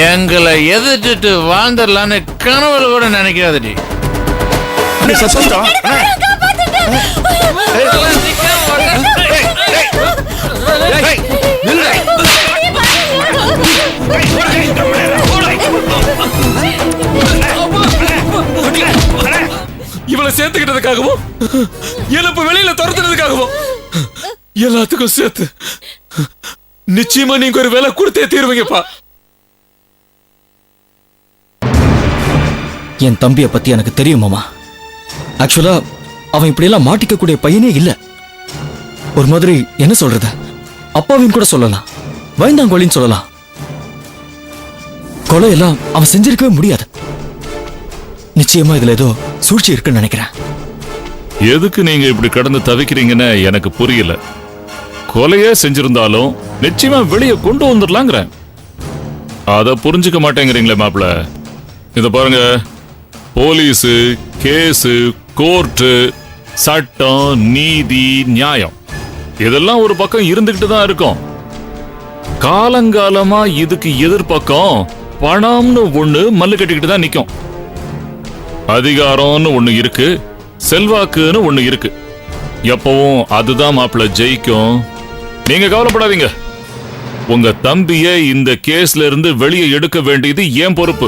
எங்களை எதிர்த்துட்டு வாழ்ந்துடலான்னு கனவுல கூட நினைக்காதடி. இவளை சேர்த்துக்கிட்டதுக்காகவும் இழப்பு வெளியில துரத்துறதுக்காகவும் எல்லாத்துக்கும் சேர்த்து நிச்சயமா நீங்க ஒரு வேலை கொடுத்தே தீருவீங்கப்பா. என் தம்பியை பத்தி எனக்கு தெரியும் மாமா. ஆக்சுவலா அவன் இப்படியெல்லாம் மாட்டிக்கக்கூடிய பையனே இல்ல. ஒரு மாதிரி என்ன சொல்றது, அப்பாவையும் கூட சொல்லலாம், பயந்தாங்கோலின்னு சொல்லலாம். கொலையெல்லாம் அவன் செஞ்சிருக்கவே முடியாது. நிச்சயமா இதுல ஏதோ சூழ்ச்சி இருக்குன்னு நினைக்கிறேன். எதுக்கு நீங்க இப்படி கடந்து தவிக்கிறீங்கன்னு எனக்கு புரியல. கொலையே செஞ்சிருந்தாலும் நிச்சயமா வெளியே கொண்டு வந்துடலாங்கிறேன். அத புரிஞ்சுக்க மாட்டேங்கிறீங்களே மாப்பிள. இத பாருங்க, போலீஸு, கேஸு, கோர்ட்டு, சட்டம், நீதி, நியாயம் இதெல்லாம் ஒரு பக்கம் இருந்துகிட்டு தான் இருக்கும். காலங்காலமா இதுக்கு எதிர்பக்கம் பணம்னு ஒண்ணு மல்லு கட்டிக்கிட்டு தான் நிக்கும். அதிகாரம்னு ஒண்ணு இருக்கு, செல்வாக்குன்னு ஒண்ணு இருக்கு. எப்பவும் அதுதான் மாப்பிள்ள ஜெயிக்கும். நீங்க கவலைப்படாதீங்க. உங்க தம்பிய இந்த கேஸ்ல இருந்து வெளியே எடுக்க வேண்டியது ஏன் பொறுப்பு.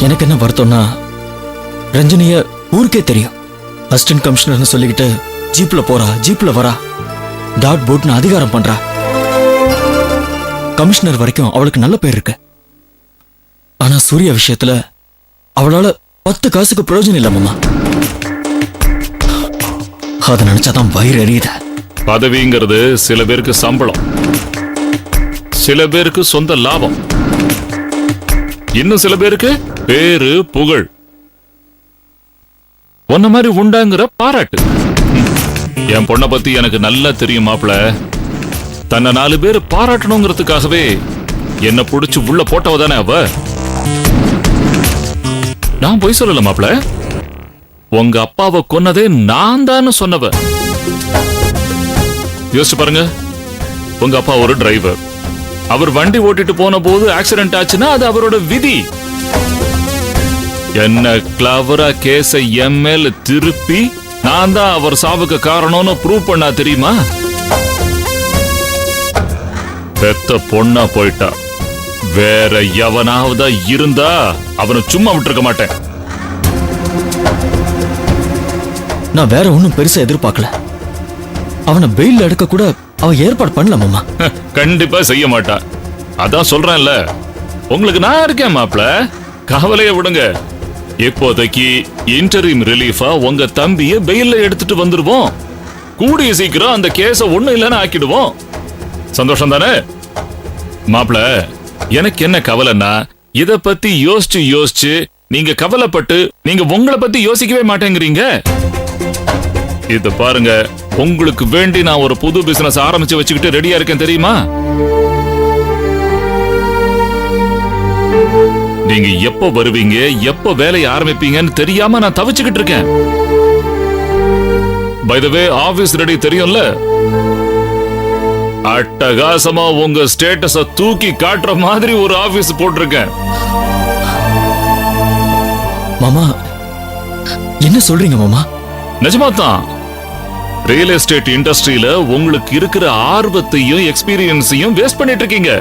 எனக்கு என்ன வருத்தம்னா, ரஞ்சனிய ஊருக்கே தெரியும். அசிஸ்டன்ட் கமிஷனர்னு சொல்லிக்கிட்டு ஜீப்ல போறா, ஜீப்ல வரா, டாட் போட்னு அதிகாரம் பண்றா. கமிஷனர் வரைக்கும் அவளுக்கு நல்ல பேர் இருக்கு. ஆனா சூர்யா விஷயத்துல அவளால 10 காசுக்கு பிரயோஜனம் இல்ல மாமா. அத நினைச்சாதான் வயிறு எரியுது. பதவிங்கிறது சில பேருக்கு சம்பளம், சில பேருக்கு சொந்த லாபம், இன்னும் சில பேருக்கு பேரு புகழ், ஒன்ன மாதிரி உண்டாங்கிற பாராட்டு. என் பொண்ணை பத்தி எனக்கு நல்லா தெரியும் மாப்பிள. தன்னை 4 பேர் பாராட்டணுங்கிறதுக்காகவே என்ன புடிச்சு உள்ள போட்டவ தானே அவ. நான் போய் சொல்லல மாப்பிள. உங்க அப்பாவை கொன்னதே நான் தான் சொன்னவ. யோசிச்சு பாருங்க, உங்க அப்பா ஒரு டிரைவர். அவர் வண்டி ஓட்டிட்டு போன போது ஆக்சிடென்ட் ஆச்சுன்னா அது அவரோட விதி. என்ன கிளவரா கேஸை என் மேல திருப்பி நான் தான் அவர் சாவுக்கு காரணம்னு ப்ரூவ் பண்ணா தெரியுமா? பெத்த பொண்ணா போயிட்டா. வேற எவனாவதா இருந்தா அவனை சும்மா விட்டுருக்க மாட்டேன். நான் வேற ஒண்ணும் பெருசா எதிர்பார்க்கல. அவனை பெயில் எடுக்க கூட அவ ஏற்பாடு பண்ணல மாமா. கண்டிப்பா செய்ய மாட்டா. அதான் சொல்றேன்ல, உங்களுக்கு நான் இருக்கேன் மாப்ள, கவலைய விடுங்க. இப்போதைக்கு இன்டரிம் ரிலீஃபா உங்க தம்பிய பெயில்ல எடுத்துட்டு வந்துருவோம். கூடிய சீக்கிரம் அந்த கேஸ ஒண்ணு இல்லைன்னு ஆக்கிடுவோம். சந்தோஷம் தானே மாப்ள? எனக்கு என்ன கவலைன்னா, இத பத்தி யோசிச்சு யோசிச்சு நீங்க கவலைப்பட்டு நீங்க உங்களை பத்தி யோசிக்கவே மாட்டேங்கிறீங்க. இத பாருங்க, உங்களுக்கு வேண்டி நான் ஒரு புது பிசினஸ் ஆரம்பிச்சு வச்சுக்கிட்டு ரெடியா இருக்கேன் தெரியுமா? நீங்க எப்ப வருவீங்க, எப்ப வேலையை ஆரம்பிப்பீங்கன்னு தெரியாம நான் தவிச்சுக்கிட்டு இருக்கேன். By the way, office ready தெரியும்ல? அட்டகாசமா உங்க ஸ்டேட்டஸ தூக்கி காட்டுற மாதிரி ஒரு ஆபீஸ் போட்டிருக்கேன். மாமா என்ன சொல்றீங்க மாமா? நிஜமாதான். ரியல் எஸ்டேட் இண்டஸ்ட்ரியில உங்களுக்கு இருக்கிற ஆர்வத்தையும் எக்ஸ்பீரியன்ஸையும் வேஸ்ட் பண்ணிட்டு இருக்கீங்க.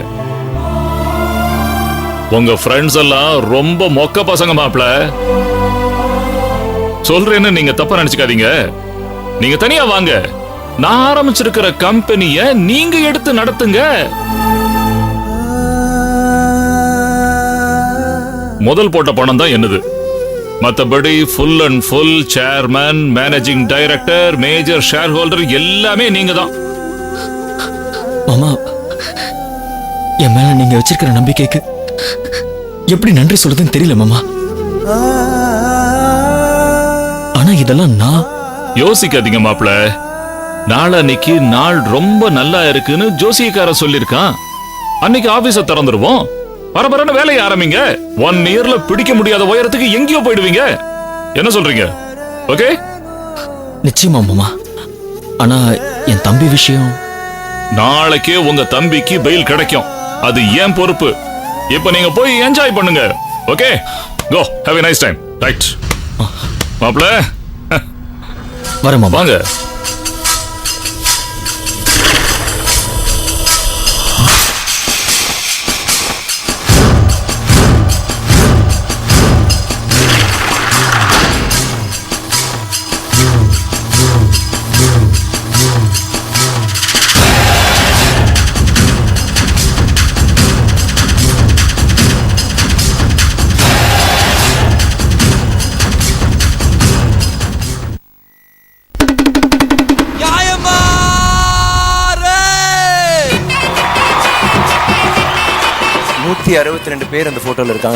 உங்க ஃப்ரெண்ட்ஸ் எல்லாம் ரொம்ப மொக்க பசங்க மாப்ள. சொல்றேன்னு நீங்க தப்பா நினைச்சுக்காதீங்க. நீங்க தனியா வாங்க, நான் ஆரம்பிச்சிருக்கிற கம்பெனிய நீங்க எடுத்து நடத்துங்க. முதல் போட்ட பணம் தான் என்னது. மத்தபடி full and full chairman, managing director, major share holder எல்லாமே நீங்க தான். மாமா, என் மேல நீங்க வச்சிருக்கிற நம்பிக்கைக்கு எப்படி நன்றி சொல்றதுன்னு தெரியல மாமா. ஆனா இதெல்லாம் நான் யோசிக்காதீங்க மாப்ள. நாளன்னைக்கு நாள் ரொம்ப நல்லா இருக்குன்னு ஜோசியக்கார சொல்லிருக்கான். அன்னைக்கு ஆபீஸ திறந்துருவோம். பரபரன்னு வேலையை ஆரம்பிங்க. 1 இயர்ல பிடிக்க முடியாத உயரத்துக்கு எங்கேயோ போயிடுவீங்க. என்ன சொல்றீங்க? ஓகே? நிச்சயமா மாமா. ஆனா என் தம்பி விஷயம் நாளைக்கே உங்க தம்பிக்கு பெயில் கிடைக்கும். அது ஏன் பொறுப்பு. இப்ப நீங்க போய் என்ஜாய் பண்ணுங்க. Okay, go have a nice time. Right மாப்ள, வரேன் மாமா. வாங்க. பேர் அந்த போட்டோல இருக்காங்க.